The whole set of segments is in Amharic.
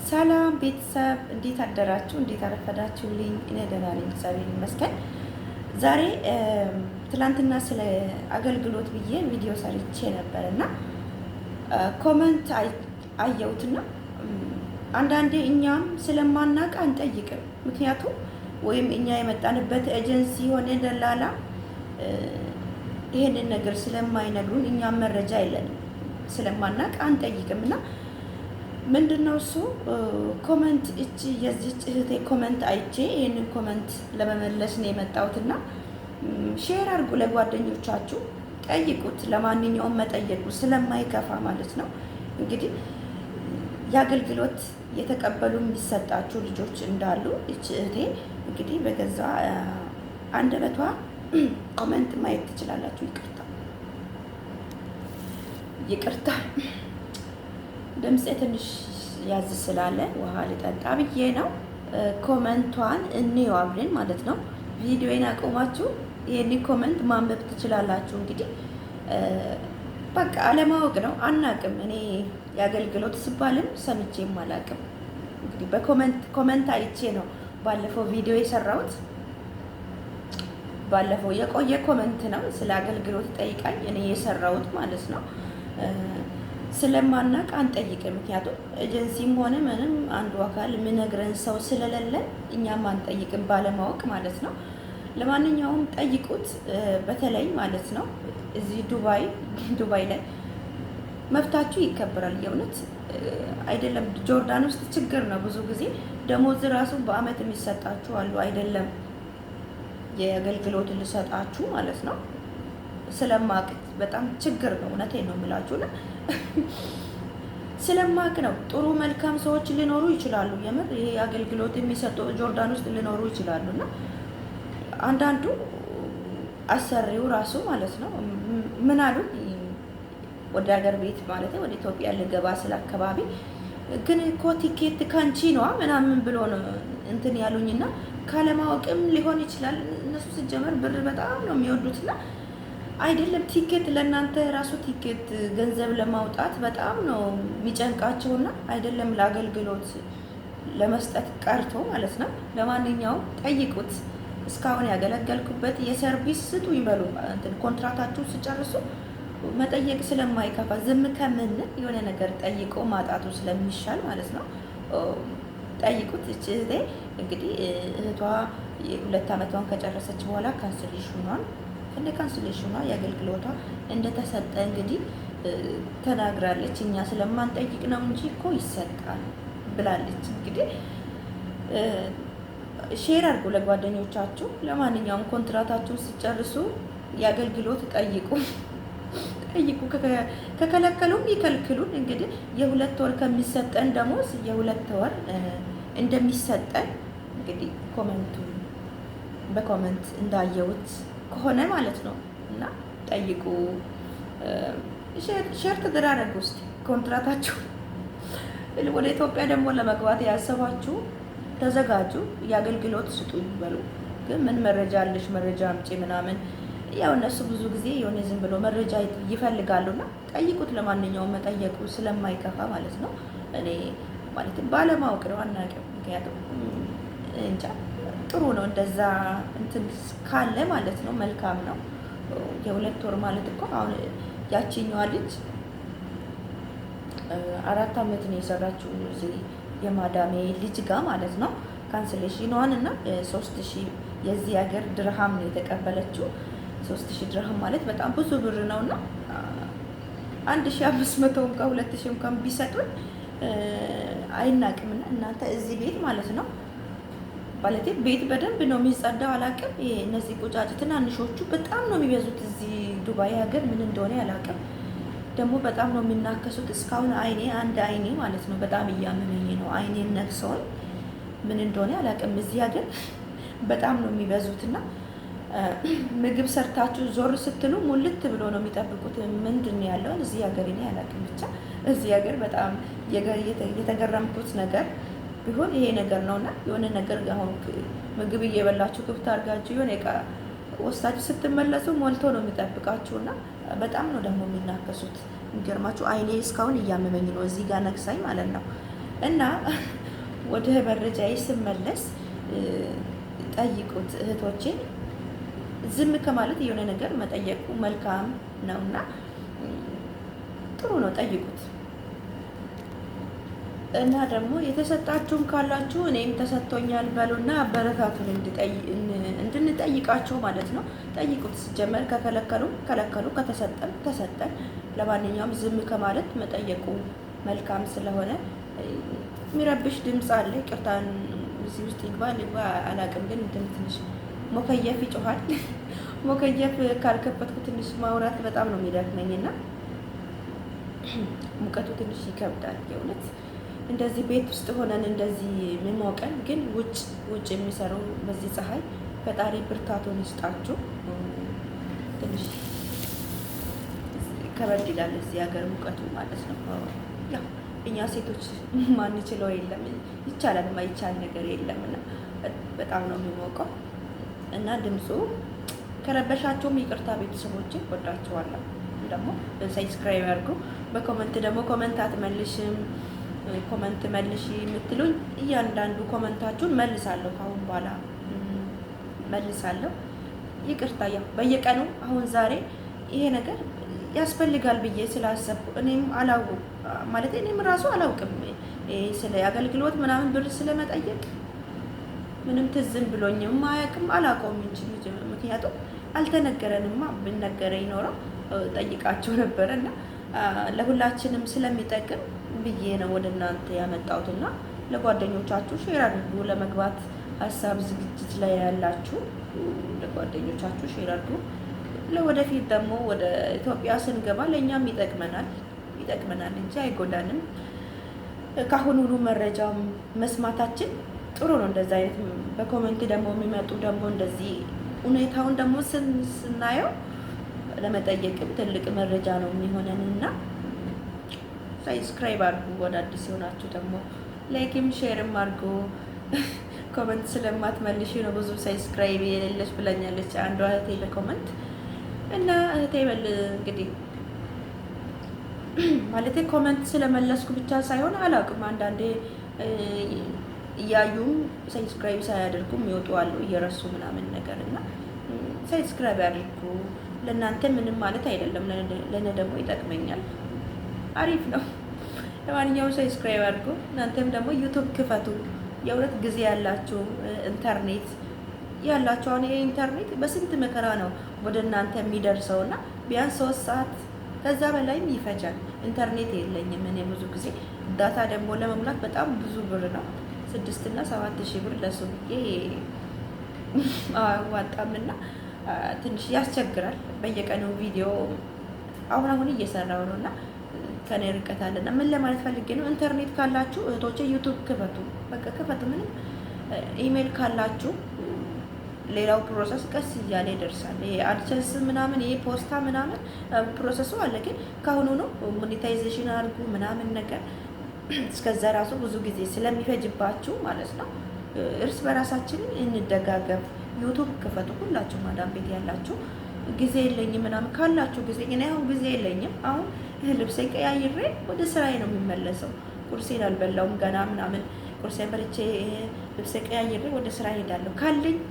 ሰላም ቤተሰብ እንዴት አደራችሁ? እንዴት አረፈዳችሁልኝ? እኔ ደህና ነኝ፣ እግዚአብሔር ይመስገን። ዛሬ ትላንትና ስለ አገልግሎት ብዬ ቪዲዮ ሰርቼ ነበር እና ኮመንት አየሁትና አንዳንዴ እኛም ስለማናቅ አንጠይቅም። ምክንያቱም ወይም እኛ የመጣንበት ኤጀንሲ ሆነ ደላላ ይሄንን ነገር ስለማይነግሩን እኛም መረጃ የለንም፣ ስለማናቅ አንጠይቅም እና ምንድነው እሱ ኮመንት እቺ የዚች እህቴ ኮመንት አይቼ ይሄንን ኮመንት ለመመለስ ነው የመጣሁትና ሼር አድርጉ ለጓደኞቻችሁ፣ ጠይቁት። ለማንኛውም መጠየቁ ስለማይከፋ ማለት ነው። እንግዲህ የአገልግሎት የተቀበሉ የሚሰጣችሁ ልጆች እንዳሉ እቺ እህቴ እንግዲህ በገዛ አንደበቷ ኮመንት ማየት ትችላላችሁ። ይቅርታ ድምፄ ትንሽ ያዝ ስላለ ውሃ ልጠጣ ብዬ ነው። ኮመንቷን እንየው አብረን ማለት ነው። ቪዲዮን አቆማችሁ ይሄን ኮመንት ማንበብ ትችላላችሁ። እንግዲህ በቃ አለማወቅ ነው፣ አናቅም። እኔ የአገልግሎት ስባልም ሰምቼም አላቅም። እንግዲህ በኮመንት አይቼ ነው ባለፈው ቪዲዮ የሰራሁት። ባለፈው የቆየ ኮመንት ነው፣ ስለ አገልግሎት ጠይቃኝ እኔ የሰራሁት ማለት ነው። ስለማናቅ አንጠይቅም። ምክንያቱም ኤጀንሲም ሆነ ምንም አንዱ አካል የምነግረን ሰው ስለሌለ እኛም አንጠይቅም፣ ባለማወቅ ማለት ነው። ለማንኛውም ጠይቁት። በተለይ ማለት ነው እዚህ ዱባይ ላይ መብታችሁ ይከበራል። የእውነት አይደለም ጆርዳን ውስጥ ችግር ነው። ብዙ ጊዜ ደሞዝ ራሱ በአመት የሚሰጣችሁ አሉ አይደለም የአገልግሎት ልሰጣችሁ ማለት ነው። ስለማቅ በጣም ችግር ነው። እውነቴን ነው የምላችሁ እና ስለማቅ ነው። ጥሩ መልካም ሰዎች ሊኖሩ ይችላሉ። የምር ይሄ አገልግሎት የሚሰጡ ጆርዳን ውስጥ ሊኖሩ ይችላሉ እና አንዳንዱ አሰሪው ራሱ ማለት ነው ምን አሉ ወደ ሀገር ቤት ማለት ወደ ኢትዮጵያ ልገባ ስለ አካባቢ ግን እኮ ቲኬት ካንቺ ነዋ ምናምን ብሎ ነው እንትን ያሉኝና ካለማወቅም ሊሆን ይችላል። እነሱ ሲጀመር ብር በጣም ነው የሚወዱትና አይደለም ቲኬት ለእናንተ ራሱ ቲኬት ገንዘብ ለማውጣት በጣም ነው የሚጨንቃቸውና አይደለም ለአገልግሎት ለመስጠት ቀርቶ ማለት ነው። ለማንኛውም ጠይቁት። እስካሁን ያገለገልኩበት የሰርቪስ ስጡ ይበሉ። እንትን ኮንትራታችሁ ሲጨርሱ መጠየቅ ስለማይከፋ ዝም ከምን የሆነ ነገር ጠይቆ ማጣቱ ስለሚሻል ማለት ነው። ጠይቁት። እህቴ እንግዲህ እህቷ የ2 ዓመቷን ከጨረሰች በኋላ ካንስሌሽኗን እንደ ካንስሌሽኗ የአገልግሎቷ እንደተሰጠ እንግዲህ ተናግራለች። እኛ ስለማንጠይቅ ነው እንጂ እኮ ይሰጣል ብላለች። እንግዲህ ሼር አድርጉ ለጓደኞቻችሁ። ለማንኛውም ኮንትራታችሁን ሲጨርሱ የአገልግሎት ጠይቁ። ከከለከሉም ይከልክሉን። እንግዲህ የ2 ወር ከሚሰጠን ደሞዝ የ2 ወር እንደሚሰጠን እንግዲህ በኮመንት እንዳየሁት ከሆነ ማለት ነው። እና ጠይቁ፣ ሼር ተደራረጉ። ውስጥ ኮንትራታችሁ ወደ ኢትዮጵያ ደግሞ ለመግባት ያሰባችሁ ተዘጋጁ። የአገልግሎት ስጡ ይበሉ። ግን ምን መረጃ አለሽ መረጃ አምጪ ምናምን፣ ያው እነሱ ብዙ ጊዜ የሆነ ዝም ብሎ መረጃ ይፈልጋሉና ጠይቁት። ለማንኛውም መጠየቁ ስለማይከፋ ማለት ነው። እኔ ማለት ባለማወቅ ነው፣ አናውቅም። ምክንያቱም እንጃ ጥሩ ነው እንደዛ እንትን ካለ ማለት ነው። መልካም ነው። የ2 ወር ማለት እኮ አሁን ያቺኛዋ ልጅ 4 ዓመት ነው የሰራችው እዚህ የማዳሜ ልጅ ጋር ማለት ነው። ካንስሌሽኗን እና 3000 የዚህ ሀገር ድርሃም ነው የተቀበለችው። 3000 ድርሃም ማለት በጣም ብዙ ብር ነውና 1500 እንኳን 2000 እንኳን ቢሰጡን አይናቅምና እናንተ እዚህ ቤት ማለት ነው ማለት ቤት በደንብ ነው የሚጸዳው። አላውቅም እነዚህ ቁጫጭ ትናንሾቹ በጣም ነው የሚበዙት እዚህ ዱባይ ሀገር። ምን እንደሆነ አላውቅም። ደግሞ በጣም ነው የሚናከሱት። እስካሁን አንድ አይኔ ማለት ነው በጣም እያመመኝ ነው። አይኔን ነክሰውን ምን እንደሆነ አላውቅም። እዚህ ሀገር በጣም ነው የሚበዙትና ምግብ ሰርታችሁ ዞር ስትሉ ሙልት ብሎ ነው የሚጠብቁት። ምንድን ነው ያለውን እዚህ ሀገር እኔ አላውቅም። ብቻ እዚህ ሀገር በጣም የተገረምኩት ነገር ቢሆን ይሄ ነገር ነውና የሆነ ነገር አሁን ምግብ እየበላችሁ ክፍት አድርጋችሁ የሆነ እቃ ወስዳችሁ ስትመለሱ ሞልቶ ነው የሚጠብቃችሁና በጣም ነው ደግሞ የሚናከሱት። የሚገርማችሁ አይኔ እስካሁን እያመመኝ ነው እዚህ ጋር ነክሳኝ ማለት ነው። እና ወደ መረጃዬ ስመለስ ጠይቁት እህቶቼ። ዝም ከማለት የሆነ ነገር መጠየቁ መልካም ነውና ጥሩ ነው፣ ጠይቁት። እና ደግሞ የተሰጣችሁም ካላችሁ እኔም ተሰጥቶኛል በሉና አበረታቱን እንድንጠይቃቸው ማለት ነው። ጠይቁት። ሲጀመር ከከለከሉ፣ ከተሰጠን ተሰጠን። ለማንኛውም ዝም ከማለት መጠየቁ መልካም ስለሆነ የሚረብሽ ድምፅ አለ። ይቅርታን እዚህ ውስጥ ይግባ አላቅም፣ ግን ትንሽ ሞከየፍ ይጮሃል። ሞከየፍ ካልከፈትኩ ትንሽ ማውራት በጣም ነው የሚደክመኝና ሙቀቱ ትንሽ ይከብዳል የእውነት። እንደዚህ ቤት ውስጥ ሆነን እንደዚህ የሚሞቀን ግን ውጭ የሚሰሩ በዚህ ፀሐይ ፈጣሪ ብርታቱን ይስጣችሁ። ትንሽ ከበድ ይላል እዚህ ሀገር ሙቀቱ ማለት ነው። ያው እኛ ሴቶች ማንችለው የለም፣ ይቻላል፣ ማይቻል ነገር የለም እና በጣም ነው የሚሞቀው እና ድምፁ ከረበሻቸውም ይቅርታ ቤተሰቦችን ወዳቸዋለሁ። ደግሞ ሰብስክራይብ አድርጉ። በኮመንት ደግሞ ኮመንት አትመልሽም ኮመንት መልሽ የምትሉኝ እያንዳንዱ ኮመንታችሁን መልሳለሁ። ካሁን በኋላ መልሳለሁ። ይቅርታ ያው በየቀኑ አሁን ዛሬ ይሄ ነገር ያስፈልጋል ብዬ ስላሰብኩ እኔም አላውቅም ማለት እኔም ራሱ አላውቅም ስለ አገልግሎት ምናምን ብር ስለመጠየቅ ምንም ትዝም ብሎኝም አያውቅም አላውቀውም እንጂ ምክንያቱም አልተነገረንማ። ብነገረኝ ኖረው ጠይቃቸው ነበረና ለሁላችንም ስለሚጠቅም ብዬ ነው ወደ እናንተ ያመጣሁትና ለጓደኞቻችሁ ሼር አድርጉ። ለመግባት ሀሳብ ዝግጅት ላይ ያላችሁ ለጓደኞቻችሁ ሼር አድርጉ። ለወደፊት ደግሞ ወደ ኢትዮጵያ ስንገባ ለእኛም ይጠቅመናል እንጂ አይጎዳንም። ከአሁኑኑ መረጃው መስማታችን ጥሩ ነው። እንደዛ አይነት በኮሜንት ደግሞ የሚመጡ ደግሞ እንደዚህ ሁኔታውን ደግሞ ስናየው ለመጠየቅም ትልቅ መረጃ ነው የሚሆነንና ሰብስክራይብ አድርጉ። ወደ አዲስ የሆናችሁ ደግሞ ላይክም ሼርም አድርጉ። ኮመንት ስለማትመልሽ ነው ብዙ ሰብስክራይብ የሌለሽ ብላኛለች አንዷ እህቴ በኮመንት እና እህቴ በል እንግዲህ ማለት ኮመንት ስለመለስኩ ብቻ ሳይሆን አላውቅም፣ አንዳንዴ እያዩም ሰብስክራይብ ሳያደርጉም ይወጡ አሉ እየረሱ ምናምን ነገር እና ሰብስክራይብ አድርጉ። ለእናንተ ምንም ማለት አይደለም፣ ለእኔ ደግሞ ይጠቅመኛል። አሪፍ ነው። ለማንኛውም ሰብስክራይብ አድርጉ። እናንተም ደግሞ ዩቲዩብ ክፈቱ። የእውነት ጊዜ ያላችሁ ኢንተርኔት ያላችሁ አሁን ይሄ ኢንተርኔት በስንት መከራ ነው ወደ እናንተ የሚደርሰውና ቢያንስ 3 ሰዓት ከዛ በላይም ይፈጃል። ኢንተርኔት የለኝም እኔ ብዙ ጊዜ ዳታ ደግሞ ለመሙላት በጣም ብዙ ብር ነው 6 እና 7 ሺህ ብር ለሱ ብዬ አዋጣምና ትንሽ ያስቸግራል። በየቀኑ ቪዲዮ አሁን እየሰራው ነውና ከኔ ርቀት አለና ምን ለማለት ፈልጌ ነው፣ ኢንተርኔት ካላችሁ እህቶቼ ዩቲዩብ ክፈቱ። በቃ ክፈቱ። ምንም ኢሜል ካላችሁ ሌላው ፕሮሰስ ቀስ እያለ ይደርሳል። ይሄ አድሰንስ ምናምን ይሄ ፖስታ ምናምን ፕሮሰሱ አለ፣ ግን ካሁኑ ነው ሞኔታይዜሽን አድርጉ ምናምን ነገር። እስከዛ ራሱ ብዙ ጊዜ ስለሚፈጅባችሁ ማለት ነው እርስ በራሳችንን እንደጋገፍ። ዩቲዩብ ክፈቱ ሁላችሁ ማዳም ቤት ያላችሁ። ጊዜ የለኝም ምናምን ካላችሁ ጊዜ እኔ አሁን ጊዜ የለኝም። አሁን ልብሴን ቀያይሬ ወደ ስራዬ ነው የሚመለሰው። ቁርሴን አልበላውም ገና ምናምን ቁርሴን በልቼ ልብሴን ቀያይሬ ወደ ስራ ሄዳለሁ።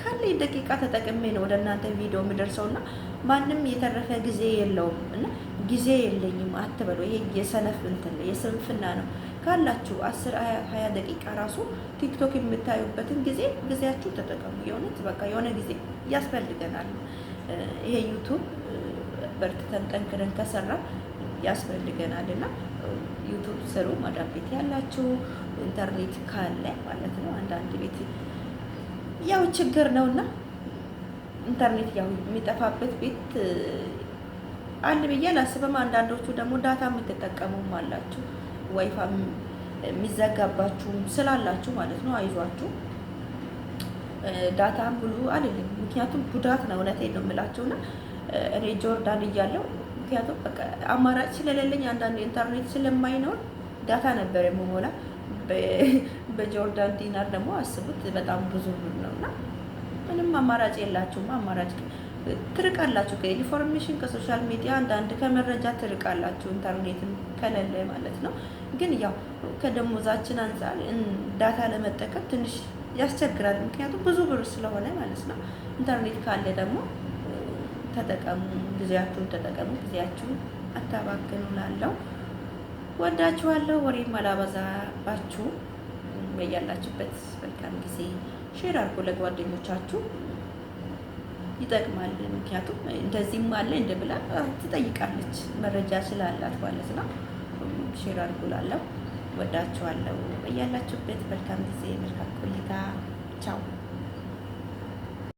ካለኝ ደቂቃ ተጠቅሜ ነው ወደ እናንተ ቪዲዮ የምደርሰውና ማንም የተረፈ ጊዜ የለውም እና ጊዜ የለኝም አትበሉ። ይሄ የሰነፍ እንትን የስንፍና ነው። ካላችሁ 10-20 ደቂቃ ራሱ ቲክቶክ የምታዩበትን ጊዜያችሁ ተጠቀሙ። የሆነት በቃ የሆነ ጊዜ ያስፈልገናል። ይሄ ዩቲዩብ በርትተን ጠንክረን ከሰራ ያስፈልገናል እና ዩቲዩብ ስሩ። ማዳም ቤት ያላችሁ ኢንተርኔት ካለ ማለት ነው። አንዳንድ ቤት ያው ችግር ነውና ኢንተርኔት ያው የሚጠፋበት ቤት አለ ብዬ አላስብም። አንዳንዶቹ ደግሞ ዳታ የምትጠቀሙም አላችሁ፣ ዋይፋይ የሚዘጋባችሁም ስላላችሁ ማለት ነው። አይዟችሁ። ዳታ ብሉ አይደለም፣ ምክንያቱም ጉዳት ነው። እውነቴን ነው የምላችሁና እኔ ጆርዳን እያለሁ ምክንያቱም በቃ አማራጭ ስለሌለኝ አንዳንድ ኢንተርኔት ስለማይኖር ዳታ ነበር የምሞላ። በጆርዳን ዲናር ደግሞ አስቡት በጣም ብዙ ብር ነውና ምንም አማራጭ የላችሁም። አማራጭ ትርቃላችሁ ከኢንፎርሜሽን ከሶሻል ሚዲያ አንዳንድ ከመረጃ ትርቃላችሁ፣ ኢንተርኔትም ከሌለ ማለት ነው። ግን ያው ከደሞዛችን አንጻር ዳታ ለመጠቀም ትንሽ ያስቸግራል። ምክንያቱም ብዙ ብር ስለሆነ ማለት ነው። ኢንተርኔት ካለ ደግሞ ተጠቀሙ፣ ጊዜያችሁን ተጠቀሙ፣ ጊዜያችሁን አታባክኑ። ላለው ወዳችኋለሁ። ወሬም አላበዛባችሁ። በያላችሁበት መልካም ጊዜ ሼር አድርጎ ለጓደኞቻችሁ ይጠቅማል። ምክንያቱም እንደዚህም አለ እንደ ብላ ትጠይቃለች መረጃ ስላላት ማለት ነው። ሼር አድርጎ ላለው ወዳችኋለሁ። በያላችሁበት መልካም ጊዜ መልካም ቆይታ። ቻው